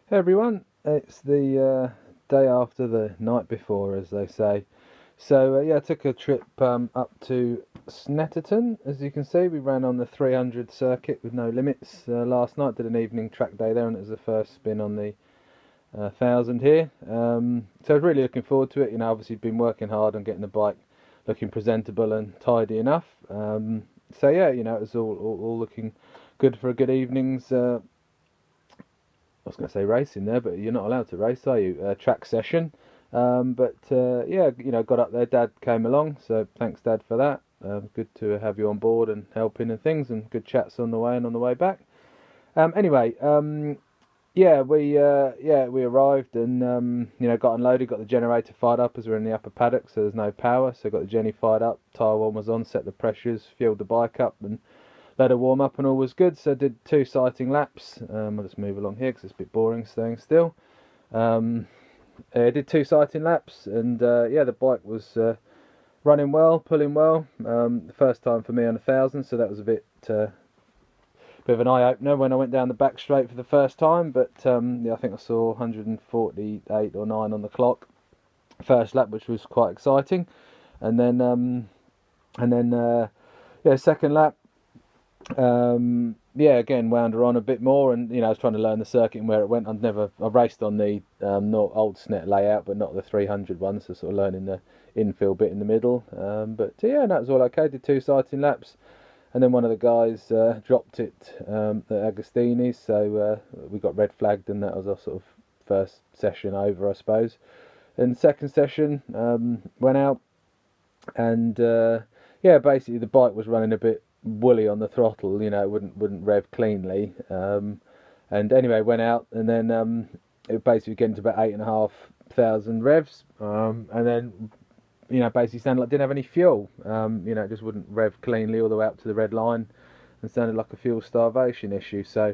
Hey everyone, it's the day after the night before, as they say. So yeah, I took a trip up to Snetterton. As you can see, we ran on the 300 circuit with no limits last night. Did an evening track day there, and it was the first spin on the 1000 here. So I was really looking forward to it. You know, obviously been working hard on getting the bike looking presentable and tidy enough. So yeah, you know, it was all looking good for a good evening's. I was going to say racing there, but you're not allowed to race, are you? Track session. Yeah, you know, got up there. Dad came along, so thanks, Dad, for that. Good to have you on board and helping and things, and good chats on the way and on the way back. Anyway, we arrived and you know, got unloaded, got the generator fired up as we're in the upper paddock, so there's no power. So got the Jenny fired up, tyre one was on, set the pressures, fueled the bike up, and let her warm up, and all was good. So I did two sighting laps. I'll just move along here because it's a bit boring staying still. Um, I did two sighting laps, and yeah, the bike was running well, pulling well. The first time for me on 1000, so that was a bit of an eye opener when I went down the back straight for the first time. But yeah, I think I saw 148 or 9 on the clock first lap, which was quite exciting. And then yeah, second lap. Yeah, again, wound her on a bit more, and you know, I was trying to learn the circuit and where it went. I raced on the not old SNET layout, but not the 300 one, so sort of learning the infill bit in the middle. But yeah, that was all okay. Did two sighting laps, and then one of the guys dropped it at Agostini's, so we got red flagged, and that was our sort of first session over, I suppose. And second session went out, and yeah, basically the bike was running a bit woolly on the throttle. You know, it wouldn't rev cleanly. And anyway, went out, and then it basically getting to about 8,500 revs, and then you know, basically sounded like it didn't have any fuel. You know, it just wouldn't rev cleanly all the way up to the red line, and sounded like a fuel starvation issue. So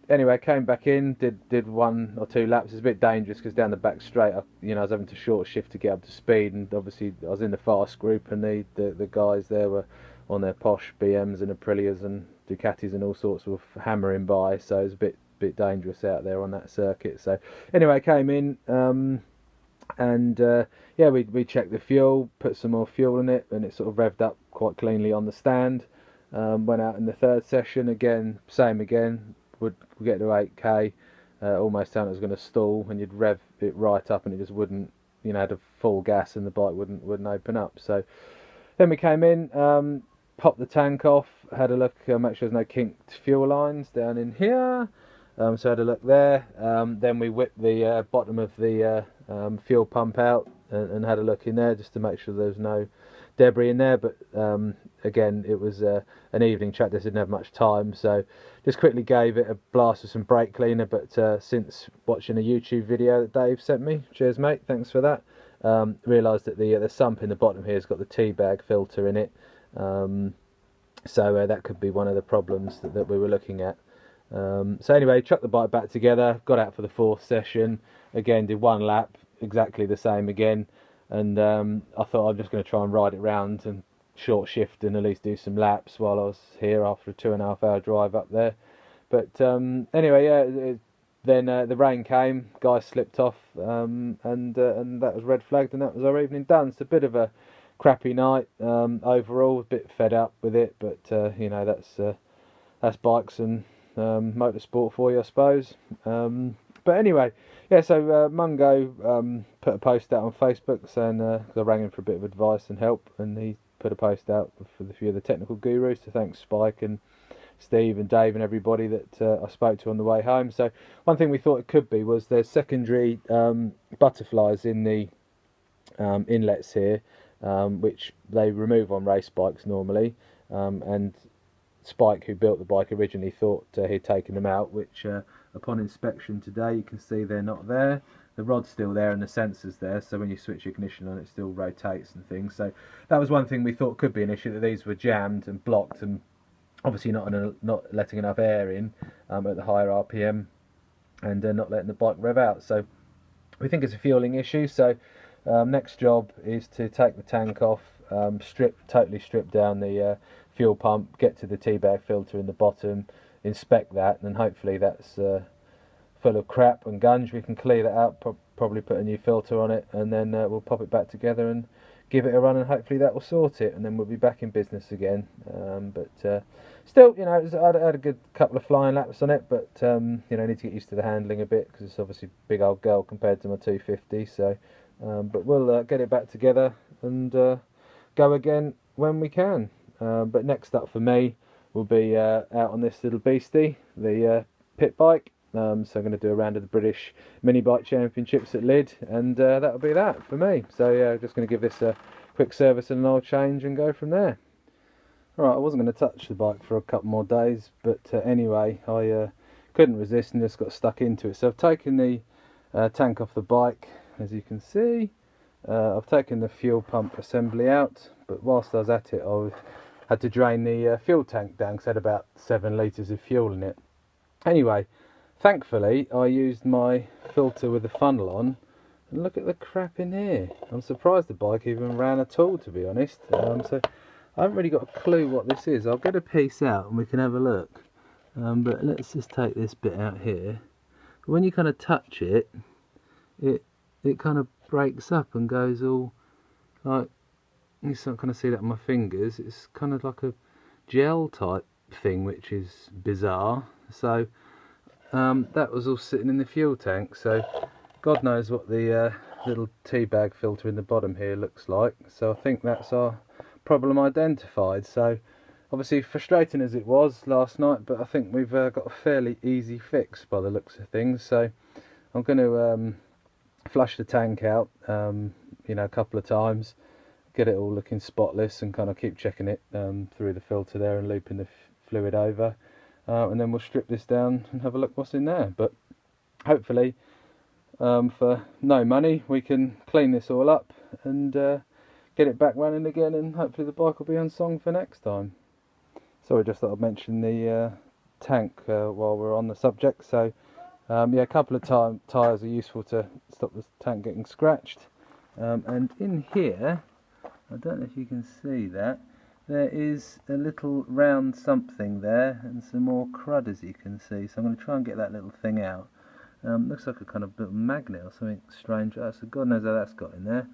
anyway, came back in, did one or two laps. It's a bit dangerous because down the back straight, you know, I was having to short shift to get up to speed, and obviously I was in the fast group, and the guys there were on their posh BMs and Aprilias and Ducatis and all sorts were hammering by, so it was a bit dangerous out there on that circuit. So anyway, came in. And yeah, we checked the fuel, put some more fuel in it, and it sort of revved up quite cleanly on the stand. Went out in the third session again, same again. Would get to 8k, almost sounded it was going to stall, and you'd rev it right up, and it just wouldn't. You know, had a full gas, and the bike wouldn't open up. So then we came in, popped the tank off, had a look, make sure there's no kinked fuel lines down in here. So I had a look there. Then we whipped the bottom of the fuel pump out and had a look in there just to make sure there was no debris in there. But again, it was an evening track. This didn't have much time, so just quickly gave it a blast with some brake cleaner. But since watching a YouTube video that Dave sent me, cheers mate, thanks for that, realised that the sump in the bottom here has got the tea bag filter in it. So that could be one of the problems that we were looking at. So anyway, chucked the bike back together, got out for the fourth session, again did one lap, exactly the same again, and I thought I'm just going to try and ride it round and short shift and at least do some laps while I was here after a 2.5 hour drive up there. But anyway, yeah, then the rain came, guys slipped off, and that was red flagged, and that was our evening done. It's a bit of a crappy night overall, a bit fed up with it, but you know, that's bikes and motorsport for you, I suppose. But anyway, yeah, so Mungo put a post out on Facebook saying, because I rang him for a bit of advice and help, and he put a post out for a few of the technical gurus to thank Spike and Steve and Dave and everybody that I spoke to on the way home. So one thing we thought it could be was there's secondary butterflies in the inlets here, which they remove on race bikes normally, and Spike, who built the bike originally, thought he'd taken them out, which upon inspection today you can see they're not there. The rod's still there and the sensor's there, so when you switch ignition on it still rotates and things. So that was one thing we thought could be an issue, that these were jammed and blocked and obviously not letting enough air in at the higher RPM, and not letting the bike rev out. So we think it's a fueling issue. So next job is to take the tank off, totally strip down the fuel pump, get to the T-bag filter in the bottom, inspect that, and hopefully that's full of crap and gunge, we can clear that out, probably put a new filter on it, and then we'll pop it back together and give it a run, and hopefully that will sort it, and then we'll be back in business again. But still, you know, I had a good couple of flying laps on it, but you know, I need to get used to the handling a bit, because it's obviously a big old girl compared to my 250. So but we'll get it back together and go again when we can. But next up for me will be out on this little beastie, the pit bike. So I'm going to do a round of the British Mini Bike Championships at Lydd, and that'll be that for me. So yeah, just going to give this a quick service and an oil change and go from there. Alright, I wasn't going to touch the bike for a couple more days, but anyway, I couldn't resist and just got stuck into it. So I've taken the tank off the bike, as you can see. I've taken the fuel pump assembly out, but whilst I was at it, I had to drain the fuel tank down, because it had about 7 litres of fuel in it. Anyway, thankfully I used my filter with the funnel on, and look at the crap in here. I'm surprised the bike even ran at all, to be honest. So I haven't really got a clue what this is. I'll get a piece out and we can have a look. But let's just take this bit out here. When you kind of touch it, it kind of breaks up and goes all like, you can kind of see that on my fingers. It's kind of like a gel type thing, which is bizarre. So that was all sitting in the fuel tank. So God knows what the little tea bag filter in the bottom here looks like. So I think that's our problem identified. So obviously frustrating as it was last night, but I think we've got a fairly easy fix by the looks of things. So I'm going to flush the tank out, you know, a couple of times, get it all looking spotless, and kind of keep checking it through the filter there and looping the fluid over, and then we'll strip this down and have a look what's in there. But hopefully for no money we can clean this all up and get it back running again, and hopefully the bike will be on song for next time. Sorry, just thought I'd mention the tank while we're on the subject. So yeah, a couple of tyres are useful to stop the tank getting scratched, and in here, I don't know if you can see that, there is a little round something there and some more crud, as you can see. So I'm going to try and get that little thing out. Looks like a kind of little magnet or something strange. So God knows how that's got in there.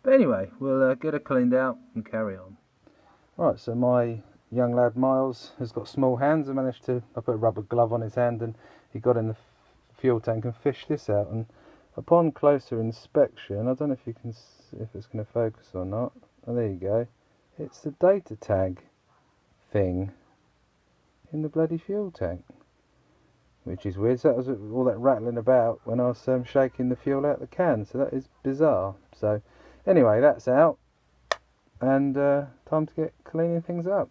But anyway, we'll get it cleaned out and carry on. Right, so my young lad Miles has got small hands. I put a rubber glove on his hand, and he got in the fuel tank and fished this out. And upon closer inspection, I don't know if you can see if it's going to focus or not. Oh, there you go. It's the data tag thing in the bloody fuel tank, which is weird. So that was all that rattling about when I was shaking the fuel out the can. So that is bizarre. So anyway, that's out, and time to get cleaning things up.